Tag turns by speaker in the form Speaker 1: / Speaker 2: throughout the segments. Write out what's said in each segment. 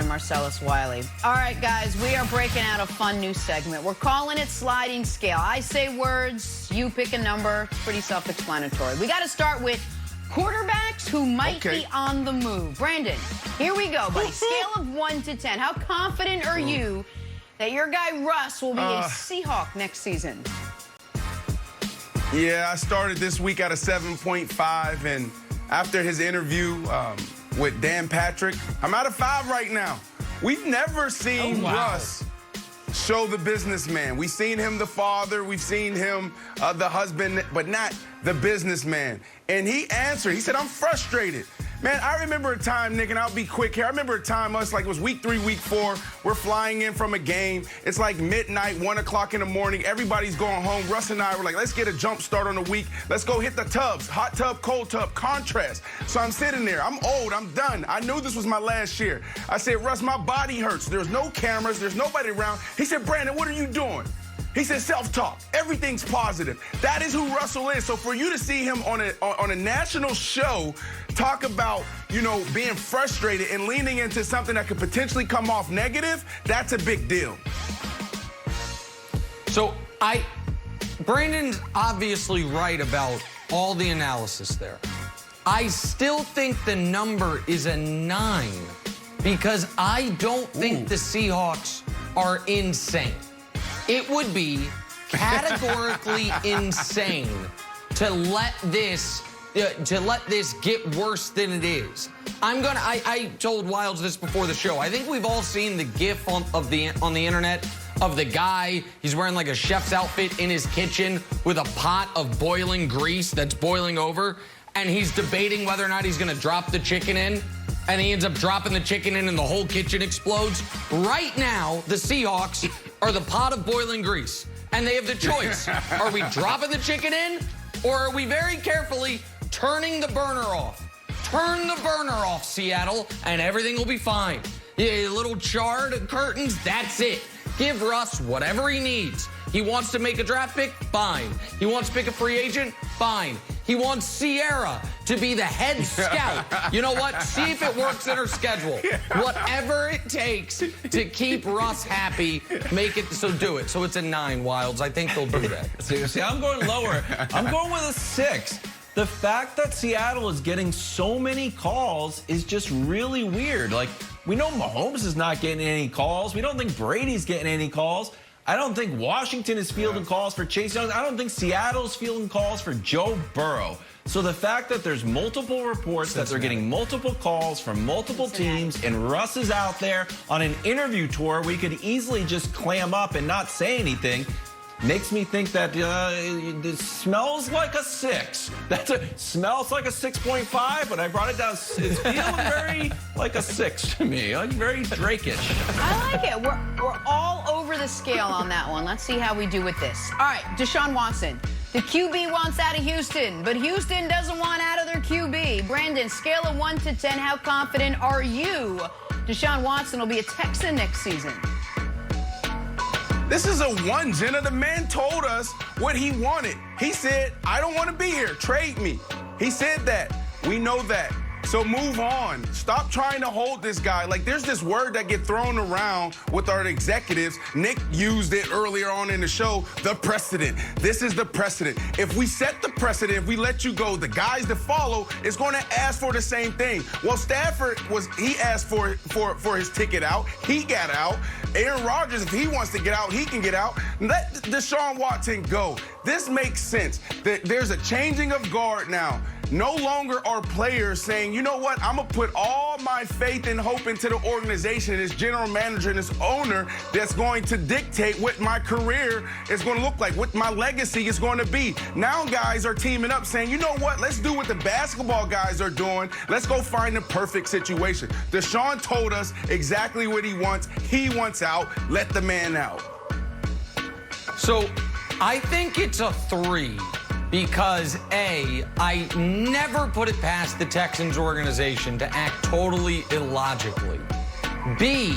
Speaker 1: and Marcellus Wiley. All right, guys, we are breaking out a fun new segment. We're calling it Sliding Scale. I say words, you pick a number. It's pretty self-explanatory. We got to start with quarterbacks who might be on the move. Brandon, here we go, buddy. Scale of 1 to 10. How confident are you that your guy Russ will be a Seahawk next season?
Speaker 2: Yeah, I started this week at a 7.5, and after his interview with Dan Patrick, I'm at a 5 right now. We've never seen Russ show the businessman. We've seen him the father, we've seen him the husband, but not the businessman. And he answered, he said, I'm frustrated. Man, I remember a time, Nick, and I'll be quick here. I remember a time it was week 3, week 4. We're flying in from a game. It's like midnight, 1 o'clock in the morning. Everybody's going home. Russ and I were like, let's get a jump start on the week. Let's go hit the tubs, hot tub, cold tub, contrast. So I'm sitting there. I'm old. I'm done. I knew this was my last year. I said, Russ, my body hurts. There's no cameras. There's nobody around. He said, Brandon, what are you doing? He said self-talk. Everything's positive. That is who Russell is. So for you to see him on a national show talk about, you know, being frustrated and leaning into something that could potentially come off negative, that's a big deal.
Speaker 3: So Brandon's obviously right about all the analysis there. I still think the number is a 9 because I don't think the Seahawks are insane. It would be categorically insane to let this get worse than it is. I told Wilds this before the show. I think we've all seen the GIF on the internet of the guy. He's wearing like a chef's outfit in his kitchen with a pot of boiling grease that's boiling over, and he's debating whether or not he's going to drop the chicken in. And he ends up dropping the chicken in and the whole kitchen explodes. Right now, the Seahawks are the pot of boiling grease. And they have the choice. Are we dropping the chicken in, or are we very carefully turning the burner off? Turn the burner off, Seattle, and everything will be fine. Yeah, little charred curtains, that's it. Give Russ whatever he needs. He wants to make a draft pick? Fine. He wants to pick a free agent? Fine. He wants Sierra to be the head scout. You know what? See if it works in her schedule. Whatever it takes to keep Russ happy, make it, so do it. So it's a 9, Wilds. I think they'll do that.
Speaker 4: See, I'm going lower. I'm going with a 6. The fact that Seattle is getting so many calls is just really weird. Like, we know Mahomes is not getting any calls. We don't think Brady's getting any calls. I don't think Washington is fielding calls for Chase Young. I don't think Seattle's fielding calls for Joe Burrow. So the fact that there's multiple reports that they're getting multiple calls from multiple teams and Russ is out there on an interview tour, we could easily just clam up and not say anything, makes me think that this smells like a 6. Smells like a 6.5, but I brought it down. It's feeling very like a 6 to me, like very Drake-ish.
Speaker 1: I like it. We're all over the scale on that one. Let's see how we do with this. All right, Deshaun Watson. The QB wants out of Houston, but Houston doesn't want out of their QB. Brandon, scale of 1 to 10, how confident are you Deshaun Watson will be a Texan next season?
Speaker 2: This is a 1, Jenna. The man told us what he wanted. He said, I don't want to be here. Trade me. He said that. We know that. So move on. Stop trying to hold this guy. Like, there's this word that get thrown around with our executives. Nick used it earlier on in the show, the precedent. This is the precedent. If we set the precedent, if we let you go, the guys that follow is going to ask for the same thing. Well, Stafford he asked for his ticket out. He got out. Aaron Rodgers, if he wants to get out, he can get out. Let Deshaun Watson go. This makes sense. There's a changing of guard now. No longer are players saying, you know what, I'm going to put all my faith and hope into the organization, this general manager and this owner that's going to dictate what my career is going to look like, what my legacy is going to be. Now guys are teaming up saying, you know what, let's do what the basketball guys are doing. Let's go find the perfect situation. Deshaun told us exactly what he wants. He wants out. Let the man out.
Speaker 3: So I think it's a 3. Because, A, I never put it past the Texans organization to act totally illogically. B,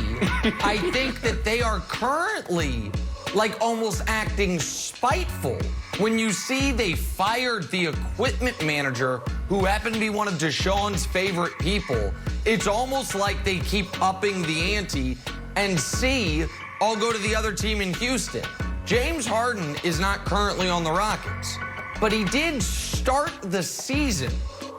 Speaker 3: I think that they are currently like almost acting spiteful. When you see they fired the equipment manager, who happened to be one of Deshaun's favorite people, it's almost like they keep upping the ante, and C, I'll go to the other team in Houston. James Harden is not currently on the Rockets, but he did start the season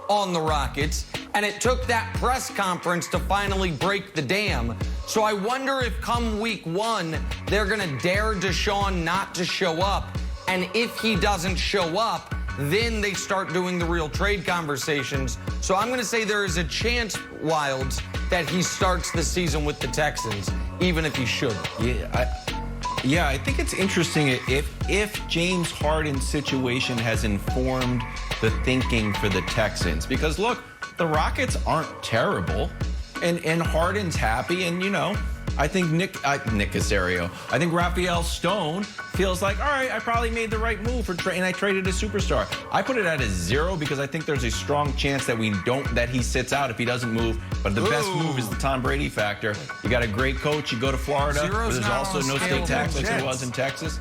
Speaker 3: on the Rockets, and it took that press conference to finally break the dam. So I wonder if come week 1, they're gonna dare Deshaun not to show up, and if he doesn't show up, then they start doing the real trade conversations. So I'm gonna say there is a chance, Wilds, that he starts the season with the Texans, even if he shouldn't.
Speaker 4: Yeah, I think it's interesting if James Harden's situation has informed the thinking for the Texans. Because, look, the Rockets aren't terrible, and Harden's happy, and, you know, I think Nick Caserio, I think Raphael Stone feels like, all right, I probably made the right move and I traded a superstar. I put it at a 0 because I think there's a strong chance that that he sits out if he doesn't move. But the best move is the Tom Brady factor. You got a great coach. You go to Florida, where there's also no state tax like there was in Texas.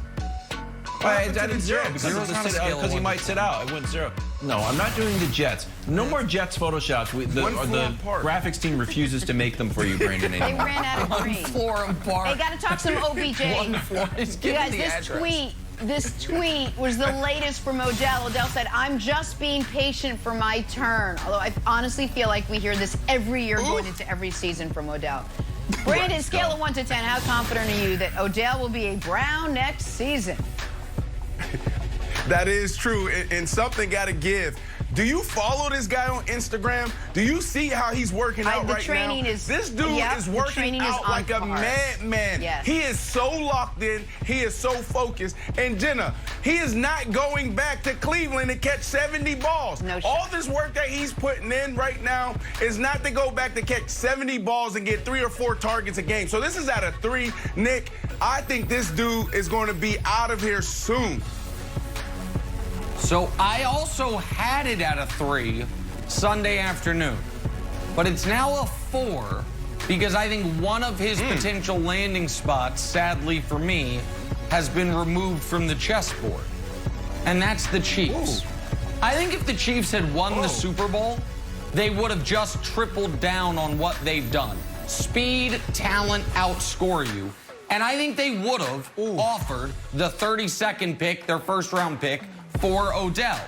Speaker 4: I did 0 because he might sit out. I went 0. No, I'm not doing the Jets. No more Jets Photoshops. The graphics team refuses to make them for you, Brandon.
Speaker 1: They ran out of green.
Speaker 3: Floor apart.
Speaker 1: They got to talk some OBJ. You guys, this tweet was the latest from Odell. Odell said, "I'm just being patient for my turn." Although I honestly feel like we hear this every year going into every season from Odell. Brandon, scale of 1 to 10, how confident are you that Odell will be a Brown next season?
Speaker 2: That is true, and something got to give. Do you follow this guy on Instagram? Do you see how he's working out right now? This dude is working out like a madman.
Speaker 1: Yes.
Speaker 2: He is so locked in. He is so focused. And Jenna, he is not going back to Cleveland to catch 70 balls.
Speaker 1: No
Speaker 2: All this work that he's putting in right now is not to go back to catch 70 balls and get 3 or 4 targets a game. So this is at a 3. Nick, I think this dude is going to be out of here soon.
Speaker 3: So I also had it at a 3 Sunday afternoon, but it's now a 4 because I think one of his potential landing spots, sadly for me, has been removed from the chessboard, and that's the Chiefs. I think if the Chiefs had won the Super Bowl, they would have just tripled down on what they've done. Speed, talent, outscore you. And I think they would have offered the 32nd pick, their first-round pick, for Odell.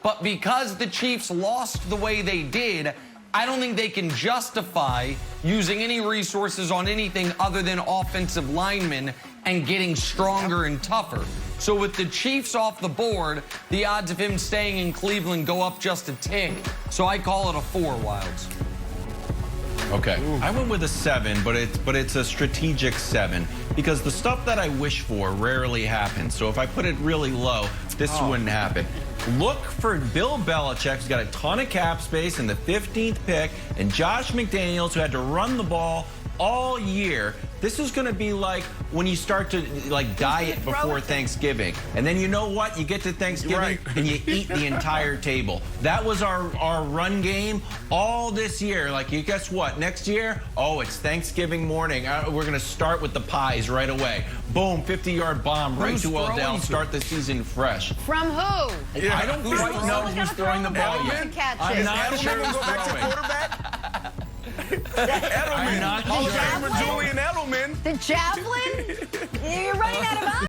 Speaker 3: But because the Chiefs lost the way they did, I don't think they can justify using any resources on anything other than offensive linemen and getting stronger and tougher. So with the Chiefs off the board, the odds of him staying in Cleveland go up just a tick. So I call it a 4, Wilds.
Speaker 4: Okay, I went with a 7, but it's a strategic 7 because the stuff that I wish for rarely happens. So if I put it really low, this wouldn't happen. Look for Bill Belichick, who's got a ton of cap space in the 15th pick, and Josh McDaniels, who had to run the ball all year. This is going to be like when you start to diet before Thanksgiving. And then you know what? You get to Thanksgiving and you eat the entire table. That was our run game all this year. Like, you guess what? Next year, it's Thanksgiving morning. We're going to start with the pies right away. Boom, 50-yard bomb right to Odell. Start the season fresh.
Speaker 1: From who?
Speaker 4: Yeah. I don't quite know who's throwing the ball yet. I'm not sure who's throwing.
Speaker 2: Edelman.
Speaker 4: I'm not
Speaker 2: Hall of
Speaker 4: sure.
Speaker 2: Famer Julian Edelman.
Speaker 1: The javelin? You're running out of